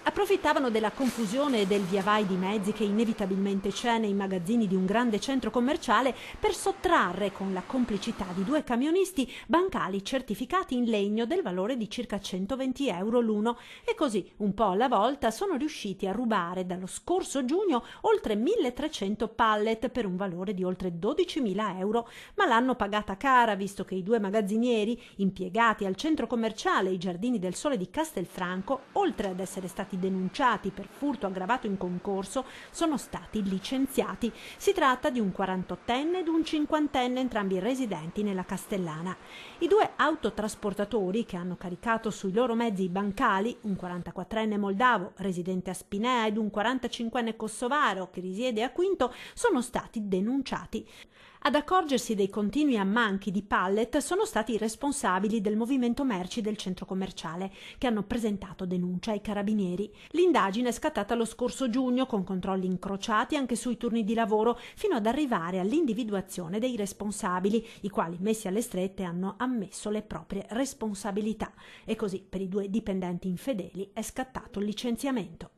Approfittavano della confusione e del viavai di mezzi che inevitabilmente c'è nei magazzini di un grande centro commerciale per sottrarre, con la complicità di due camionisti, bancali certificati in legno del valore di circa 120 euro l'uno, e così, un po' alla volta, sono riusciti a rubare dallo scorso giugno oltre 1300 pallet per un valore di oltre 12.000 euro, ma l'hanno pagata cara, visto che i due magazzinieri, impiegati al centro commerciale I Giardini del Sole di Castelfranco, oltre ad essere stati denunciati per furto aggravato in concorso, sono stati licenziati. Si tratta di un 48enne ed un 50enne, entrambi residenti nella Castellana. I due autotrasportatori che hanno caricato sui loro mezzi i bancali, un 44enne moldavo residente a Spinea ed un 45enne kosovaro che risiede a Quinto, sono stati denunciati. Ad accorgersi dei continui ammanchi di pallet sono stati i responsabili del movimento merci del centro commerciale, che hanno presentato denuncia ai carabinieri. L'indagine è scattata lo scorso giugno, con controlli incrociati anche sui turni di lavoro, fino ad arrivare all'individuazione dei responsabili, i quali, messi alle strette, hanno ammesso le proprie responsabilità. E così per i due dipendenti infedeli è scattato il licenziamento.